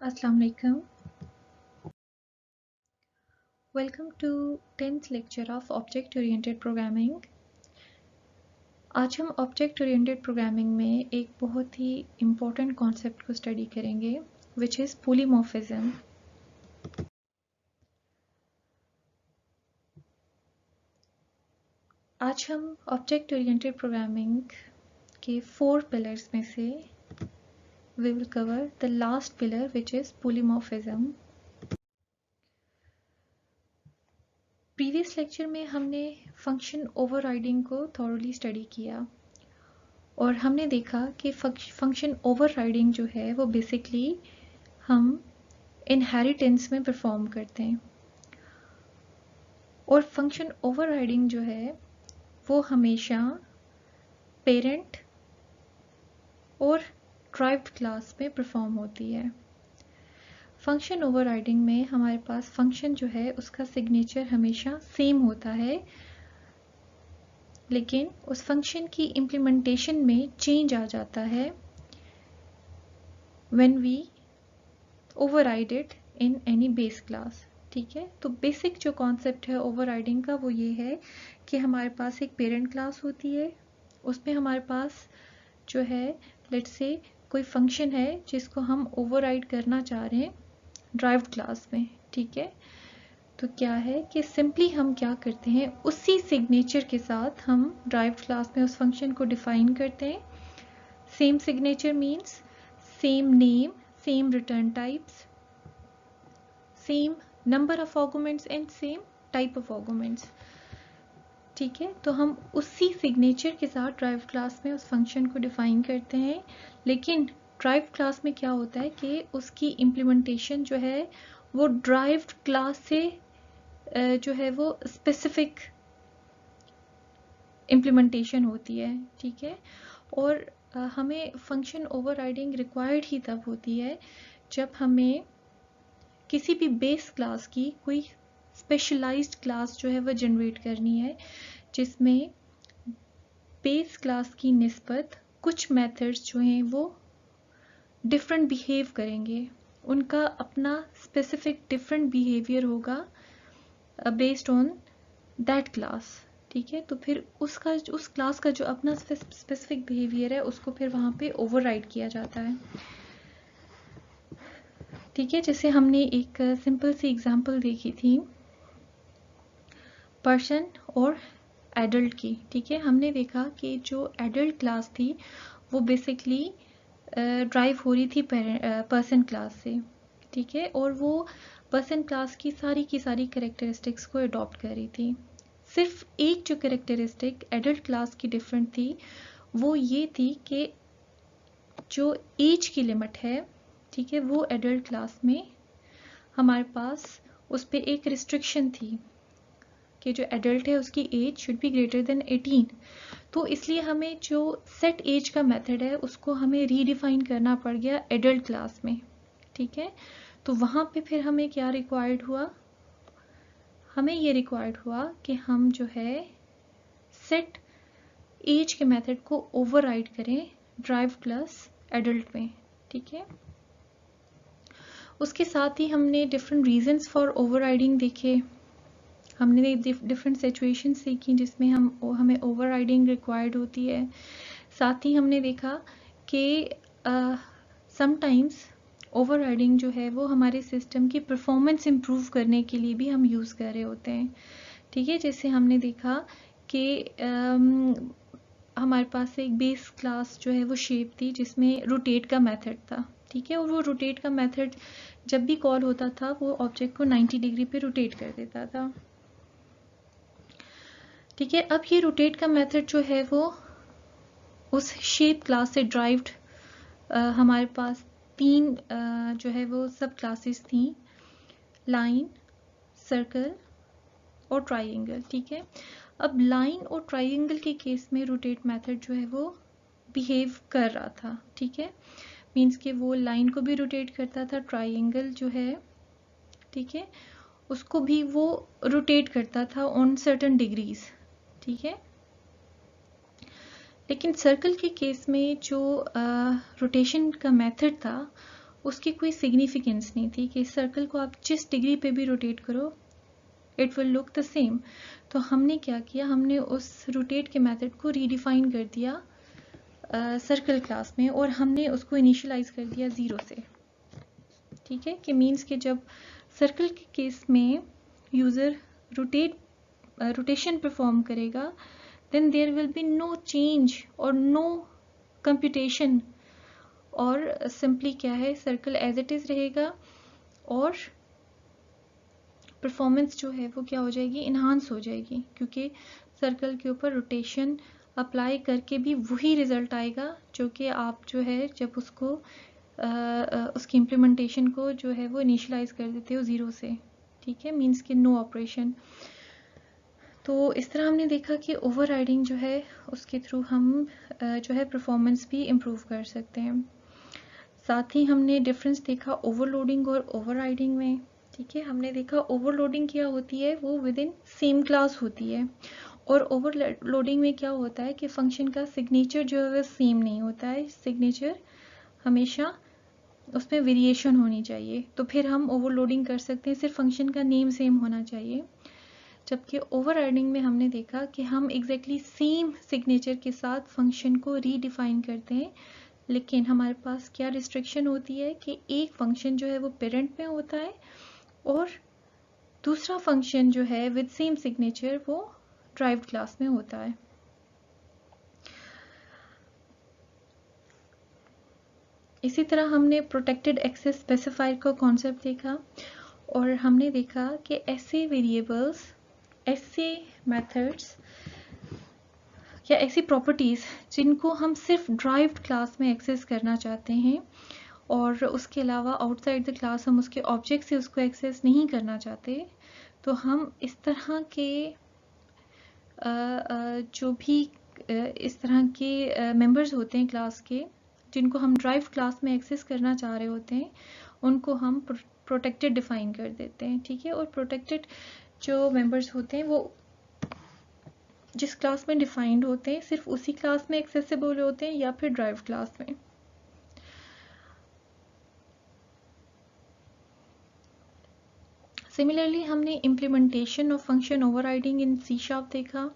Assalamu alaikum. Welcome to 10th lecture of Object Oriented Programming. आज हम Object Oriented Programming में एक बहुत ही important concept को study करेंगे, which is polymorphism. आज हम Object Oriented Programming के 4 pillars में से we will cover the last pillar, which is polymorphism. Previous lecture में हमने फंक्शन ओवरराइडिंग को थॉरली स्टडी किया और हमने देखा कि फंक्शन ओवरराइडिंग जो है वो बेसिकली हम इनहेरिटेंस में परफॉर्म करते हैं और फंक्शन ओवरराइडिंग जो है वो हमेशा पेरेंट और ड्राइव्ड क्लास में परफॉर्म होती है। फंक्शन ओवरराइडिंग में हमारे पास फंक्शन जो है उसका सिग्नेचर हमेशा सेम होता है, लेकिन उस फंक्शन की इम्प्लीमेंटेशन में चेंज आ जाता है when we override it in any base class. ठीक है, तो बेसिक जो कॉन्सेप्ट है ओवरराइडिंग का वो ये है कि हमारे पास एक पेरेंट क्लास होती है, उसमें हमारे पास जो है लेट्स से कोई फंक्शन है जिसको हम ओवरराइड करना चाह रहे हैं ड्राइव्ड क्लास में। ठीक है, तो क्या है कि सिंपली हम क्या करते हैं, उसी सिग्नेचर के साथ हम ड्राइव्ड क्लास में उस फंक्शन को डिफाइन करते हैं। Same signature means same name, same return types, same number of arguments and same type of arguments. ठीक है, तो हम उसी सिग्नेचर के साथ ड्राइव्ड क्लास में उस फंक्शन को डिफाइन करते हैं, लेकिन ड्राइव्ड क्लास में क्या होता है कि उसकी इम्प्लीमेंटेशन जो है वो ड्राइव्ड क्लास से जो है वो स्पेसिफिक इम्प्लीमेंटेशन होती है। ठीक है, और हमें फंक्शन ओवरराइडिंग रिक्वायर्ड ही तब होती है जब हमें किसी भी बेस क्लास की कोई स्पेशलाइज्ड क्लास जो है वो जनरेट करनी है, जिसमें बेस क्लास की निस्बत कुछ मेथड्स जो हैं वो डिफरेंट बिहेव करेंगे, उनका अपना स्पेसिफिक डिफरेंट बिहेवियर होगा बेस्ड ऑन दैट क्लास। ठीक है, तो फिर उस क्लास का जो अपना स्पेसिफिक बिहेवियर है उसको फिर वहाँ पे ओवरराइड किया जाता है। ठीक है, जैसे हमने एक सिंपल सी एग्जांपल देखी थी पर्सन और एडल्ट की। ठीक है, हमने देखा कि जो एडल्ट क्लास थी वो बेसिकली ड्राइव हो रही थी पर्सन क्लास से। ठीक है, और वो पर्सन क्लास की सारी कैरेक्टरिस्टिक्स को अडॉप्ट कर रही थी। सिर्फ एक जो कैरेक्टरिस्टिक एडल्ट क्लास की डिफरेंट थी वो ये थी कि जो एज की लिमिट है, ठीक है, वो एडल्ट क्लास में हमारे पास उस पर एक रिस्ट्रिक्शन थी कि जो एडल्ट है उसकी age should be greater than 18। तो इसलिए हमें जो सेट एज का मेथड है उसको हमें रीडिफाइन करना पड़ गया एडल्ट क्लास में। ठीक है, तो वहाँ पे फिर हमें क्या रिक्वायर्ड हुआ, हमें ये रिक्वायर्ड हुआ कि हम जो है सेट एज के मेथड को ओवरराइड करें ड्राइव प्लस एडल्ट में। ठीक है, उसके साथ ही हमने डिफरेंट रीजंस फॉर ओवरराइडिंग देखे, हमने डिफरेंट सिचुएशंस देखी जिसमें हमें ओवरराइडिंग रिक्वायर्ड होती है। साथ ही हमने देखा कि समटाइम्स ओवरराइडिंग जो है वो हमारे सिस्टम की परफॉर्मेंस इम्प्रूव करने के लिए भी हम यूज़ कर रहे होते हैं। ठीक है, जैसे हमने देखा कि हमारे पास एक बेस क्लास जो है वो शेप थी जिसमें रोटेट का मेथड था। ठीक है, और वो रोटेट का मेथड जब भी कॉल होता था वो ऑब्जेक्ट को 90 डिग्री पे रोटेट कर देता था। ठीक है, अब ये रोटेट का मेथड जो है वो उस शेप क्लास से ड्राइव्ड हमारे पास 3 जो है वो सब क्लासेस थी, लाइन, सर्कल और ट्राइंगल। ठीक है, अब लाइन और ट्राइंगल के केस में रोटेट मेथड जो है वो बिहेव कर रहा था। ठीक है, मीन्स कि वो लाइन को भी रोटेट करता था, ट्राइंगल जो है ठीक है उसको भी वो रोटेट करता था ऑन सर्टेन डिग्रीज। ठीक है, लेकिन सर्कल के केस में जो रोटेशन का मेथड था उसकी कोई सिग्निफिकेंस नहीं थी कि इस सर्कल को आप जिस डिग्री पे भी रोटेट करो it will look the same. तो हमने क्या किया, हमने उस रोटेट के मेथड को रीडिफाइन कर दिया सर्कल क्लास में, और हमने उसको इनिशियलाइज कर दिया 0 से। ठीक है, कि मीन्स कि जब सर्कल के केस में यूज़र रोटेशन परफॉर्म करेगा then there will be no change और नो कंप्यूटेशन, और सिंपली क्या है, सर्कल एज इट इज़ रहेगा और परफॉर्मेंस जो है वो क्या हो जाएगी, इन्हांस हो जाएगी, क्योंकि सर्कल के ऊपर रोटेशन अप्लाई करके भी वही रिजल्ट आएगा जो कि आप जो है जब उसको उसकी इम्प्लीमेंटेशन को जो है वो इनिशियलाइज कर देते हो 0 से। ठीक है, मीन्स कि नो ऑपरेशन। तो इस तरह हमने देखा कि ओवरराइडिंग जो है उसके थ्रू हम जो है परफॉर्मेंस भी इम्प्रूव कर सकते हैं। साथ ही हमने डिफरेंस देखा ओवरलोडिंग और ओवरराइडिंग में। ठीक है, हमने देखा ओवरलोडिंग क्या होती है, वो विद इन सेम क्लास होती है, और ओवरलोडिंग में क्या होता है कि फंक्शन का सिग्नेचर जो है वो सेम नहीं होता है, सिग्नेचर हमेशा उसमें वेरिएशन होनी चाहिए, तो फिर हम ओवरलोडिंग कर सकते हैं, सिर्फ फंक्शन का नेम सेम होना चाहिए। जबकि ओवरराइडिंग में हमने देखा कि हम एग्जैक्टली सेम सिग्नेचर के साथ फंक्शन को रीडिफाइन करते हैं, लेकिन हमारे पास क्या रिस्ट्रिक्शन होती है कि एक फंक्शन जो है वो पेरेंट में होता है और दूसरा फंक्शन जो है विद सेम सिग्नेचर वो ड्राइव्ड क्लास में होता है। इसी तरह हमने प्रोटेक्टेड एक्सेस स्पेसिफायर का कॉन्सेप्ट देखा, और हमने देखा कि ऐसे वेरिएबल्स, ऐसे मेथड्स या ऐसी प्रॉपर्टीज़ जिनको हम सिर्फ ड्राइव्ड क्लास में एक्सेस करना चाहते हैं और उसके अलावा आउटसाइड द क्लास हम उसके ऑब्जेक्ट से उसको एक्सेस नहीं करना चाहते, तो हम इस तरह के जो भी इस तरह के मेंबर्स होते हैं क्लास के जिनको हम ड्राइव क्लास में एक्सेस करना चाह रहे होते हैं, उनको हम प्रोटेक्टेड डिफाइन कर देते हैं। ठीक है, और प्रोटेक्टेड जो मेंबर्स होते हैं वो जिस क्लास में डिफाइंड होते हैं सिर्फ उसी क्लास में एक्सेसिबल होते हैं या फिर ड्राइव क्लास में। सिमिलरली हमने implementation of function overriding in C sharp देखा,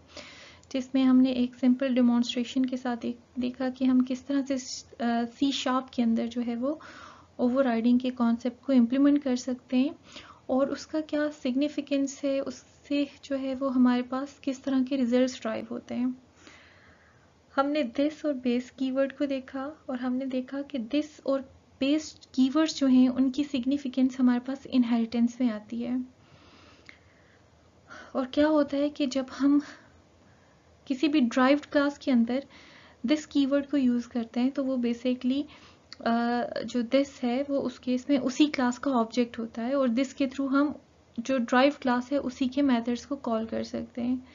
जिसमें हमने एक सिंपल डेमोन्स्ट्रेशन के साथ देखा कि हम किस तरह से सी शार्प के अंदर जो है वो ओवरराइडिंग के कॉन्सेप्ट को इम्प्लीमेंट कर सकते हैं और उसका क्या सिग्निफिकेंस है, उससे जो है वो हमारे पास किस तरह के रिजल्ट्स ड्राइव होते हैं। हमने दिस और बेस कीवर्ड को देखा और हमने देखा कि दिस और बेस कीवर्ड्स जो हैं उनकी सिग्निफिकेंस हमारे पास इनहेरिटेंस में आती है। और क्या होता है कि जब हम किसी भी ड्राइव्ड क्लास के अंदर दिस कीवर्ड को यूज़ करते हैं तो वो बेसिकली जो दिस है वो उस केस में उसी क्लास का ऑब्जेक्ट होता है, और दिस के थ्रू हम जो ड्राइव क्लास है उसी के मेथड्स को कॉल कर सकते हैं।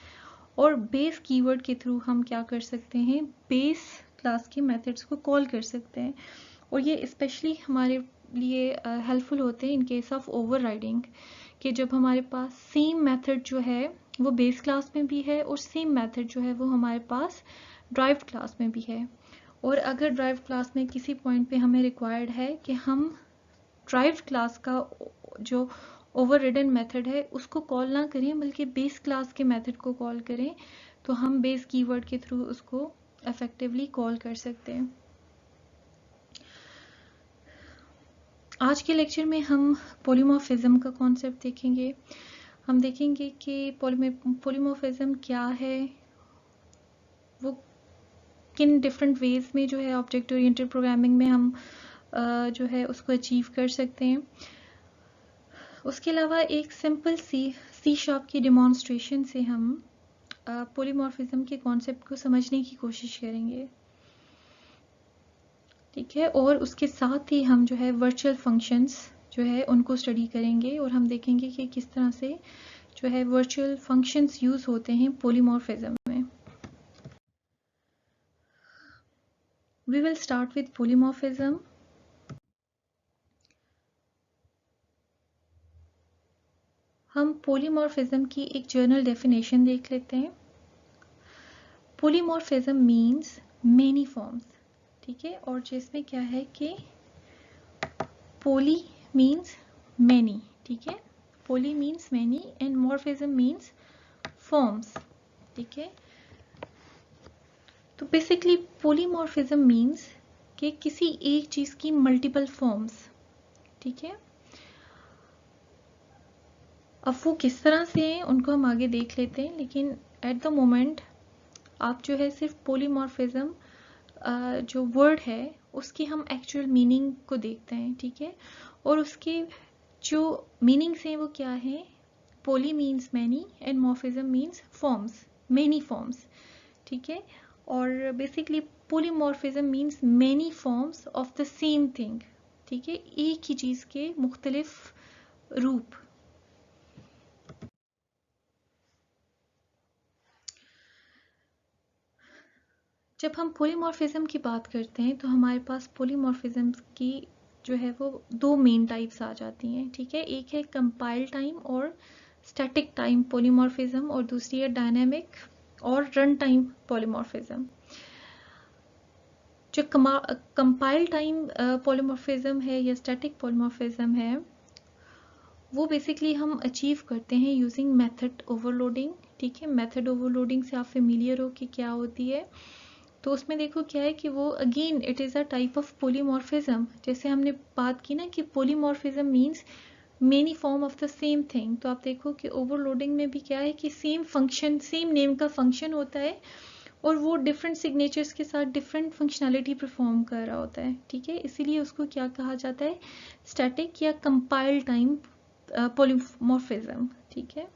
और बेस कीवर्ड के थ्रू हम क्या कर सकते हैं, बेस क्लास के मेथड्स को कॉल कर सकते हैं, और ये स्पेशली हमारे लिए हेल्पफुल होते हैं इन केस ऑफ ओवरराइडिंग, कि जब हमारे पास सेम मेथड जो है वो बेस क्लास में भी है और सेम मेथड जो है वो हमारे पास ड्राइव क्लास में भी है, और अगर ड्राइव क्लास में किसी पॉइंट पे हमें रिक्वायर्ड है कि हम ड्राइव क्लास का जो ओवररिडन मेथड है उसको कॉल ना करें बल्कि बेस क्लास के मेथड को कॉल करें, तो हम बेस कीवर्ड के थ्रू उसको इफेक्टिवली कॉल कर सकते हैं। आज के लेक्चर में हम पॉलीमॉर्फिज्म का कॉन्सेप्ट देखेंगे। हम देखेंगे कि पॉलीमॉर्फिज्म क्या है, वो किन डिफरेंट वेज में जो है ऑब्जेक्ट ओरिएंटेड प्रोग्रामिंग में हम जो है उसको अचीव कर सकते हैं। उसके अलावा एक सिंपल सी शार्प की डेमोन्स्ट्रेशन से हम पॉलीमॉर्फिज्म के कॉन्सेप्ट को समझने की कोशिश करेंगे। ठीक है, और उसके साथ ही हम जो है वर्चुअल फंक्शंस जो है उनको स्टडी करेंगे और हम देखेंगे कि किस तरह से जो है वर्चुअल फंक्शंस यूज होते हैं पॉलीमॉर्फिज्म में। We will start with polymorphism. हम polymorphism की एक जर्नल डेफिनेशन देख लेते हैं। Polymorphism means many forms, ठीक है, और जिसमें क्या है कि पोली मीन्स मैनी, ठीक है, poly means many and morphism means forms, ठीक है। तो बेसिकली पोलीमॉर्फिज्म मीन्स कि किसी एक चीज की मल्टीपल फॉर्म्स, ठीक है। अब वो किस तरह से हैं उनको हम आगे देख लेते हैं, लेकिन एट द मोमेंट आप जो है सिर्फ पोलीमॉर्फिज्म जो वर्ड है उसकी हम एक्चुअल मीनिंग को देखते हैं, ठीक है। और उसके जो मीनिंग्स हैं वो क्या है, poly means many and morphism means forms, many forms, ठीक है। और basically polymorphism means many forms of the same thing, ठीक है, एक ही चीज के मुख्तलिफ रूप। जब हम पोलीमॉर्फिज्म की बात करते हैं तो हमारे पास पोलीमॉर्फिज्म की जो है वो दो मेन टाइप्स आ जाती हैं, ठीक है। एक है कंपाइल टाइम और स्टैटिक टाइम पोलीमॉर्फिज्म और दूसरी है डायनेमिक और रन टाइम पोलीमॉर्फिज्म। जो कंपाइल टाइम पोलीमॉर्फिज्म है या स्टैटिक पोलीमॉर्फिज्म है वो बेसिकली हम अचीव करते हैं यूजिंग मेथड ओवरलोडिंग, ठीक है। मेथड ओवरलोडिंग से आप फेमिलियर हो कि क्या होती है। तो उसमें देखो क्या है कि वो again it is a type of polymorphism. जैसे हमने बात की ना कि polymorphism means many form of the same thing, तो आप देखो कि ओवरलोडिंग में भी क्या है कि सेम फंक्शन, सेम नेम का फंक्शन होता है और वो डिफरेंट सिग्नेचर्स के साथ डिफरेंट फंक्शनैलिटी परफॉर्म कर रहा होता है, ठीक है। इसीलिए उसको क्या कहा जाता है, स्टैटिक या कंपाइल टाइम पोलीमॉर्फिज्म, ठीक है।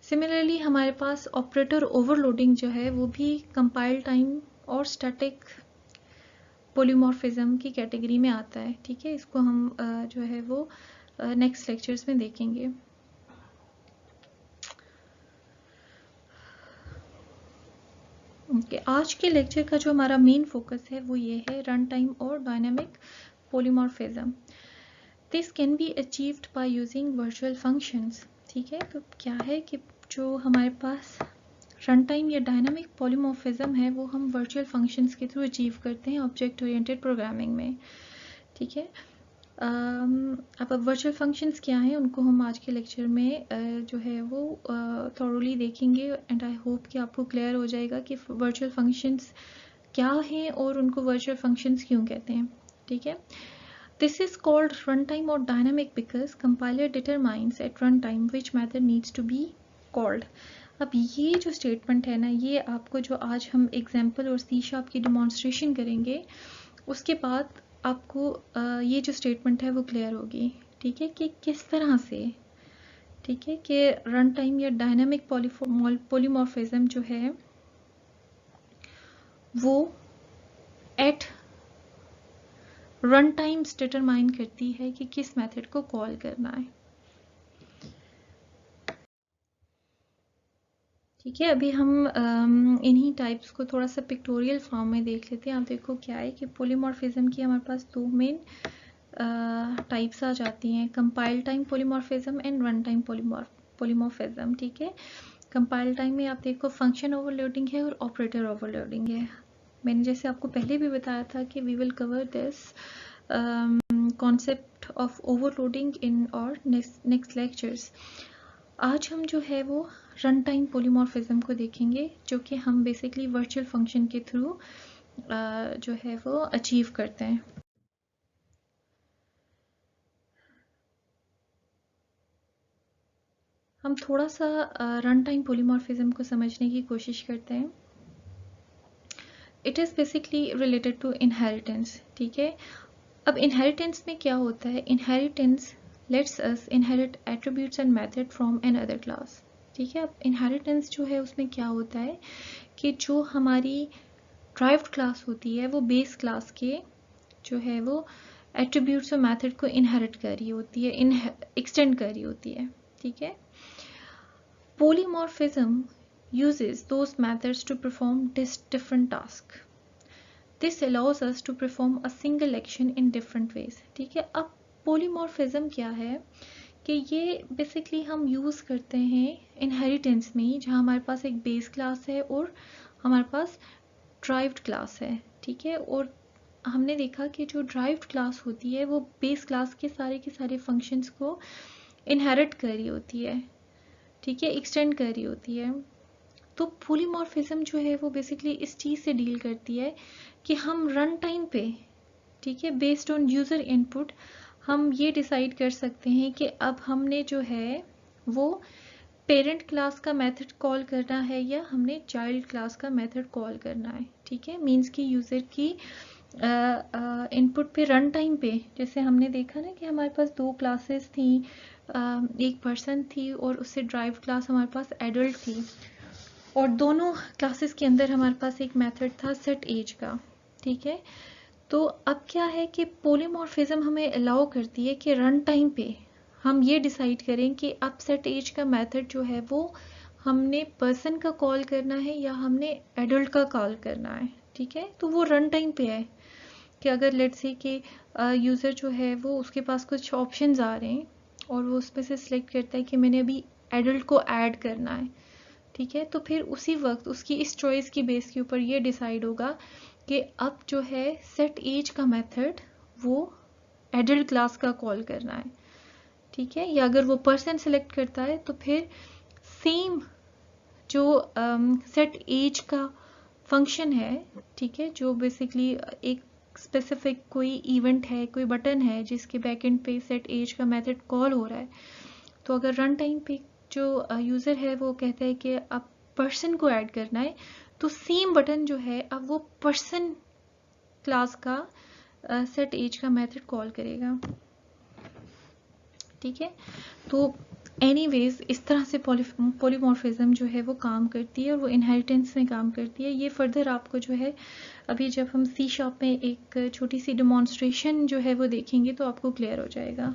सिमिलरली हमारे पास ऑपरेटर ओवरलोडिंग जो है वो भी कंपाइल टाइम और स्टैटिक पोलीमॉर्फिज्म की कैटेगरी में आता है, ठीक है। इसको हम जो है वो नेक्स्ट लेक्चर्स में देखेंगे। ओके, आज के लेक्चर का जो हमारा मेन फोकस है वो ये है रन टाइम और dynamic polymorphism. This can be achieved by using virtual functions, ठीक है। तो क्या है कि जो हमारे पास रन टाइम या डायनामिक पॉलीमॉर्फिज्म है वो हम वर्चुअल फंक्शंस के थ्रू अचीव करते हैं ऑब्जेक्ट ओरिएंटेड प्रोग्रामिंग में, ठीक है। अब वर्चुअल फंक्शंस क्या हैं उनको हम आज के लेक्चर में जो है वो थॉरोली देखेंगे एंड आई होप कि आपको क्लियर हो जाएगा कि वर्चुअल फंक्शंस क्या हैं और उनको वर्चुअल फंक्शंस क्यों कहते हैं, ठीक है। This is called runtime or dynamic because compiler determines at runtime which method needs to be called. अब ये जो स्टेटमेंट है ना, ये आपको जो आज हम एग्जाम्पल और सी शार्प की डिमॉन्स्ट्रेशन करेंगे उसके बाद आपको ये जो स्टेटमेंट है वो क्लियर होगी, ठीक है, कि किस तरह से, ठीक है, कि रन टाइम या डायनामिक पोलीमॉर्फिज्म जो है वो एट रन टाइम्स डिटरमाइन करती है कि किस मेथड को कॉल करना है, ठीक है। अभी हम इन्हीं टाइप्स को थोड़ा सा पिक्टोरियल फॉर्म में देख लेते हैं। आप देखो क्या है कि पोलीमॉर्फिज्म की हमारे पास दो मेन टाइप्स आ जाती हैं, compile time polymorphism and run time polymorphism, ठीक है। कंपाइल टाइम में आप देखो फंक्शन ओवरलोडिंग है और ऑपरेटर ओवरलोडिंग है। मैंने जैसे आपको पहले भी बताया था कि we will cover this concept of overloading in our next lectures. आज हम जो है वो रन टाइम पोलीमॉर्फिज्म को देखेंगे जो कि हम बेसिकली वर्चुअल फंक्शन के थ्रू जो है वो अचीव करते हैं। हम थोड़ा सा रन टाइम पोलीमॉर्फिज्म को समझने की कोशिश करते हैं। It is basically related to inheritance, ठीक है। अब इनहेरिटेंस में क्या होता है, inheritance lets us inherit attributes and method from another class, ठीक है। अब इनहेरिटेंस जो है उसमें क्या होता है कि जो हमारी ड्राइव्ड क्लास होती है वो बेस क्लास के जो है वो एट्रीब्यूट्स और मेथड को इनहेरिट कर रही होती है, एक्सटेंड कर रही होती है, ठीक है। Polymorphism uses those methods to perform different tasks. This allows us to perform a single action in different ways, ठीक है। अब polymorphism क्या है कि ये बेसिकली हम यूज़ करते हैं इनहेरिटेंस में, जहाँ हमारे पास एक बेस क्लास है और हमारे पास ड्राइव्ड क्लास है, ठीक है। और हमने देखा कि जो ड्राइव्ड क्लास होती है वो बेस क्लास के सारे फंक्शंस को इनहेरिट कर रही होती है, ठीक है, एक्सटेंड कर रही होती है। तो पॉलीमॉर्फिज्म जो है वो बेसिकली इस चीज़ से डील करती है कि हम रन टाइम पे, ठीक है, बेस्ड ऑन यूज़र इनपुट हम ये डिसाइड कर सकते हैं कि अब हमने जो है वो पेरेंट क्लास का मेथड कॉल करना है या हमने चाइल्ड क्लास का मेथड कॉल करना है, ठीक है। मींस कि यूज़र की इनपुट पे रन टाइम पे, जैसे हमने देखा ना कि हमारे पास दो क्लासेस थी, एक पर्सन थी और उससे ड्राइव क्लास हमारे पास एडल्ट थी, और दोनों क्लासेस के अंदर हमारे पास एक मेथड था सेट एज का, ठीक है। तो अब क्या है कि पॉलीमॉर्फिज्म हमें अलाउ करती है कि रन टाइम पे हम ये डिसाइड करें कि अब सेट एज का मेथड जो है वो हमने पर्सन का कॉल करना है या हमने एडल्ट का कॉल करना है, ठीक है। तो वो रन टाइम पे है कि अगर लेट्स से कि यूज़र जो है वो उसके पास कुछ ऑप्शंस आ रहे हैं और वो उसमें से सिलेक्ट करता है कि मैंने अभी एडल्ट को ऐड करना है, ठीक है। तो फिर उसी वक्त उसकी इस चॉइस की बेस के ऊपर ये डिसाइड होगा कि अब जो है सेट एज का मेथड वो एडल्ट क्लास का कॉल करना है, ठीक है। या अगर वो पर्सन सिलेक्ट करता है तो फिर सेम जो सेट एज का फंक्शन है, ठीक है, जो बेसिकली एक स्पेसिफिक कोई इवेंट है, कोई बटन है जिसके बैकएंड पे सेट एज का मेथड कॉल हो रहा है। तो अगर रन टाइम पे जो यूज़र है वो कहता है कि अब पर्सन को ऐड करना है, तो सेम बटन जो है अब वो पर्सन क्लास का सेट एज का मेथड कॉल करेगा, ठीक है। तो एनीवेज इस तरह से पॉलीमॉर्फिज्म जो है वो काम करती है और वो इनहेरिटेंस में काम करती है। ये फर्दर आपको जो है अभी जब हम C# में एक छोटी सी डेमोन्स्ट्रेशन जो है वो देखेंगे तो आपको क्लियर हो जाएगा।